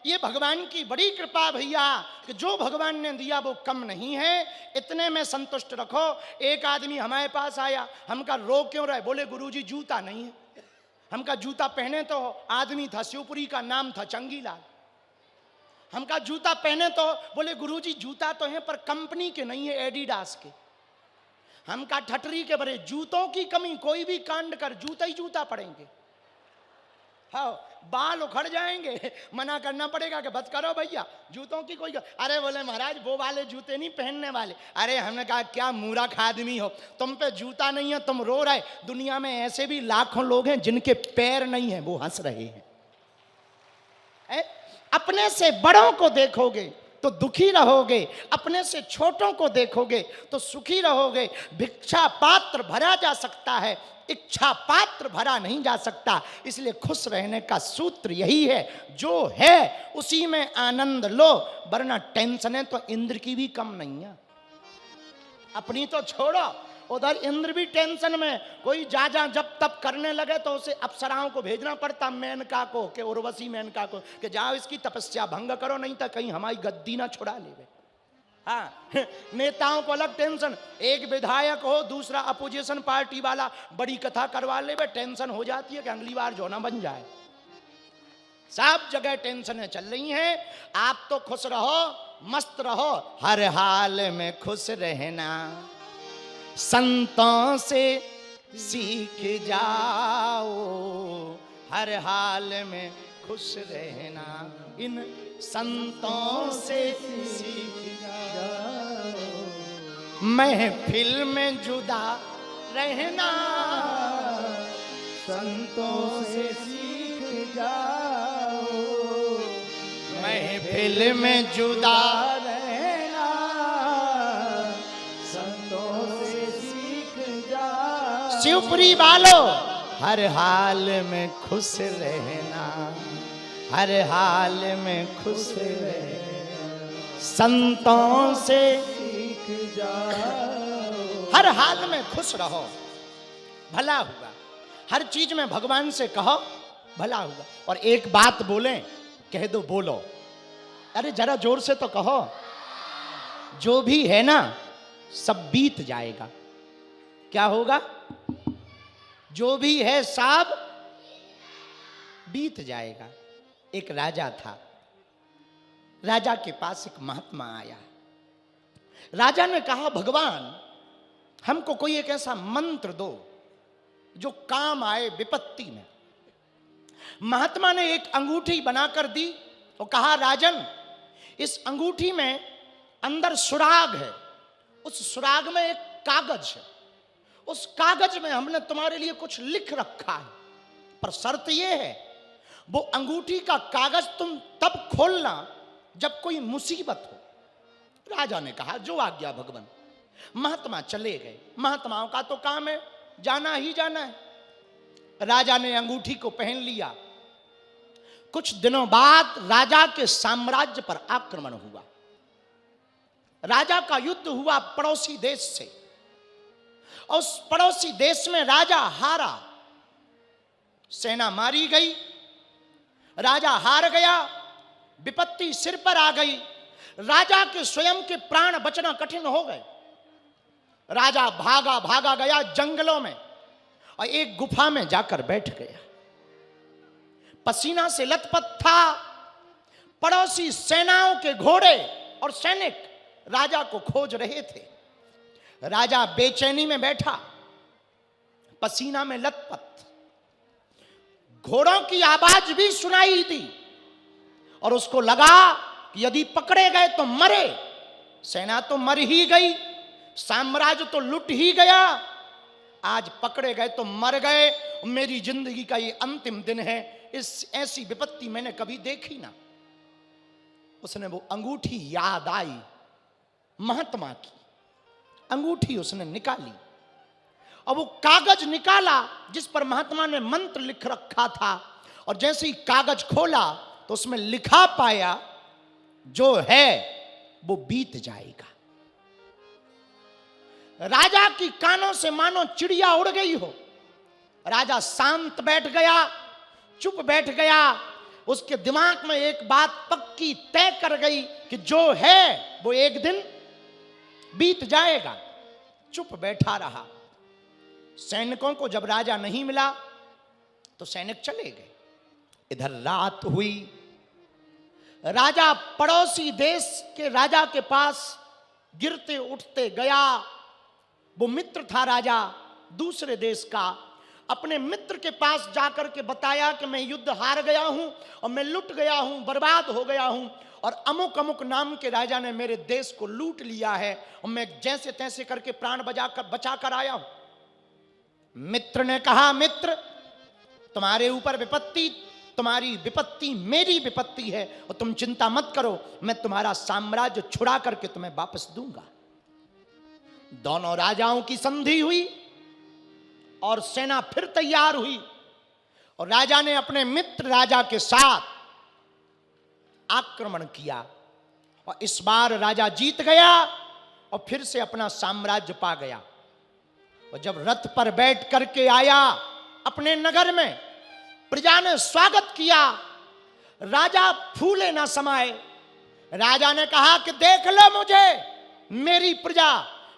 ये भगवान की बड़ी कृपा भैया कि जो भगवान ने दिया वो कम नहीं है, इतने में संतुष्ट रखो। एक आदमी हमारे पास आया, हम कहा रो क्यों रहे? बोले गुरुजी जूता नहीं है। हम कहा जूता पहने तो हो। आदमी था शिवपुरी का, नाम था चंगीलाल। हम कहा जूता पहने तो, बोले गुरुजी जूता तो है पर कंपनी के नहीं है, एडिडास के। हम कहा ठटरी के बड़े, जूतों की कमी, कोई भी कांड कर जूता ही जूता पड़ेंगे। हाँ, बाल उखड़ जाएंगे, मना करना पड़ेगा कि बस करो भैया, जूतों की कोई। अरे बोले महाराज वो वाले जूते नहीं पहनने वाले। अरे हमने कहा क्या मूर्ख आदमी हो, तुम पे जूता नहीं है तुम रो रहे। दुनिया में ऐसे भी लाखों लोग हैं जिनके पैर नहीं है, वो हंस रहे हैं। अपने से बड़ों को देखोगे तो दुखी रहोगे, अपने से छोटों को देखोगे तो सुखी रहोगे। भिक्षा पात्र भरा जा सकता है, इच्छा पात्र भरा नहीं जा सकता। इसलिए खुश रहने का सूत्र यही है, जो है उसी में आनंद लो, वरना टेंशनें तो इंद्र की भी कम नहीं है। अपनी तो छोड़ो, उधर इंद्र भी टेंशन में। कोई जा जब तब करने लगे तो उसे अप्सराओं को भेजना पड़ता, मेनका को, के उर्वशी मेनका को, कि जाओ इसकी तपस्या भंग करो, नहीं तो कहीं हमारी गद्दी ना छुड़ा ले। हाँ, नेताओं को अलग टेंशन, एक विधायक हो दूसरा अपोजिशन पार्टी वाला बड़ी कथा करवा ले, टेंशन हो जाती है कि अगली बार जो ना बन जाए। सब जगह टेंशनें चल रही हैं। आप तो खुश रहो, मस्त रहो, हर हाल में खुश रहना, संतों से सीख जाओ, हर हाल में खुश रहना, इन संतों से सीख जाओ, महफिल में जुदा रहना, संतों से सीख जाओ, महफिल में जुदा रहना, संतों से सीख जाओ। शिवपुरी वालों, हर हाल में खुश रहना, हर हाल में खुश रहना, संतों से सीख जाओ। हर हाल में खुश रहो, भला होगा। हर चीज में भगवान से कहो, भला होगा। और एक बात बोलें, कह दो बोलो, अरे जरा जोर से तो कहो, जो भी है ना सब बीत जाएगा। क्या होगा? जो भी है सब बीत जाएगा। एक राजा था, राजा के पास एक महात्मा आया। राजा ने कहा भगवान हमको कोई एक ऐसा मंत्र दो जो काम आए विपत्ति में। महात्मा ने एक अंगूठी बनाकर दी और कहा राजन, इस अंगूठी में अंदर सुराग है, उस सुराग में एक कागज है, उस कागज में हमने तुम्हारे लिए कुछ लिख रखा है, पर शर्त यह है वो अंगूठी का कागज तुम तब खोलना जब कोई मुसीबत हो। राजा ने कहा जो आज्ञा भगवान। महात्मा चले गए। महात्माओं का तो काम है जाना ही जाना है। राजा ने अंगूठी को पहन लिया। कुछ दिनों बाद राजा के साम्राज्य पर आक्रमण हुआ। राजा का युद्ध हुआ पड़ोसी देश से, और उस पड़ोसी देश में राजा हारा। सेना मारी गई, राजा हार गया, विपत्ति सिर पर आ गई। राजा के स्वयं के प्राण बचना कठिन हो गए। राजा भागा भागा गया जंगलों में और एक गुफा में जाकर बैठ गया। पसीना से लथपथ था। पड़ोसी सेनाओं के घोड़े और सैनिक राजा को खोज रहे थे। राजा बेचैनी में बैठा, पसीना में लथपथ। घोड़ों की आवाज भी सुनाई दी और उसको लगा कि यदि पकड़े गए तो मरे। सेना तो मर ही गई, साम्राज्य तो लुट ही गया, आज पकड़े गए तो मर गए। मेरी जिंदगी का ये अंतिम दिन है। इस ऐसी विपत्ति मैंने कभी देखी ना। उसने वो अंगूठी याद आई, महात्मा की अंगूठी उसने निकाली और वो कागज निकाला जिस पर महात्मा ने मंत्र लिख रखा था। और जैसे ही कागज खोला तो उसमें लिखा पाया जो है वो बीत जाएगा। राजा की कानों से मानो चिड़िया उड़ गई हो। राजा शांत बैठ गया, चुप बैठ गया। उसके दिमाग में एक बात पक्की तय कर गई कि जो है वो एक दिन बीत जाएगा। चुप बैठा रहा। सैनिकों को जब राजा नहीं मिला तो सैनिक चले गए। इधर रात हुई। राजा पड़ोसी देश के राजा के पास गिरते उठते गया। वो मित्र था राजा दूसरे देश का। अपने मित्र के पास जाकर के बताया कि मैं युद्ध हार गया हूं और मैं लुट गया हूं, बर्बाद हो गया हूं, और अमुक अमुक नाम के राजा ने मेरे देश को लूट लिया है और मैं जैसे तैसे करके प्राण बचा कर आया हूं। मित्र ने कहा, मित्र तुम्हारे ऊपर विपत्ति, तुम्हारी विपत्ति मेरी विपत्ति है और तुम चिंता मत करो, मैं तुम्हारा साम्राज्य छुड़ा करके तुम्हें वापस दूंगा। दोनों राजाओं की संधि हुई और सेना फिर तैयार हुई और राजा ने अपने मित्र राजा के साथ आक्रमण किया और इस बार राजा जीत गया और फिर से अपना साम्राज्य पा गया। और जब रथ पर बैठ करके आया अपने नगर में, प्रजा ने स्वागत किया। राजा फूले ना समाये। राजा ने कहा कि देख लो मुझे, मेरी प्रजा,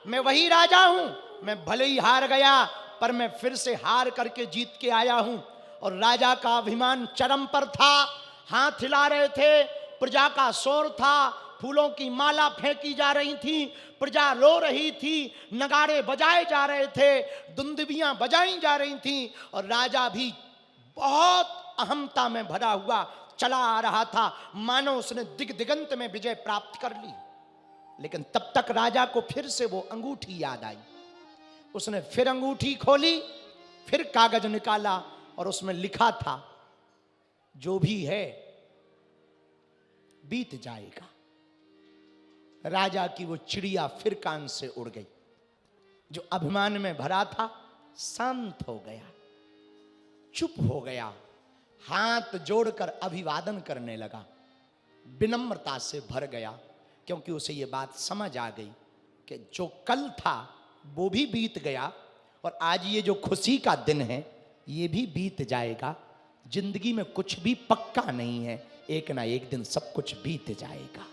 मैं वही राजा हूं, मैं भले ही हार गया पर मैं फिर से हार करके जीत के आया हूं। और राजा का अभिमान चरम पर था। हाथ हिला रहे थे, प्रजा का शोर था, फूलों की माला फेंकी जा रही थी, प्रजा रो रही थी, नगाड़े बजाए जा रहे थे, दुंदुभियां बजाई जा रही थी और राजा भी बहुत अहमता में भरा हुआ चला आ रहा था, मानो उसने दिगंत में विजय प्राप्त कर ली। लेकिन तब तक राजा को फिर से वो अंगूठी याद आई। उसने फिर अंगूठी खोली, फिर कागज निकाला और उसमें लिखा था, जो भी है बीत जाएगा। राजा की वो चिड़िया फिर कान से उड़ गई। जो अभिमान में भरा था शांत हो गया, चुप हो गया, हाथ जोड़कर अभिवादन करने लगा, विनम्रता से भर गया, क्योंकि उसे ये बात समझ आ गई कि जो कल था वो भी बीत गया और आज ये जो खुशी का दिन है ये भी बीत जाएगा। जिंदगी में कुछ भी पक्का नहीं है, एक ना एक दिन सब कुछ बीत जाएगा।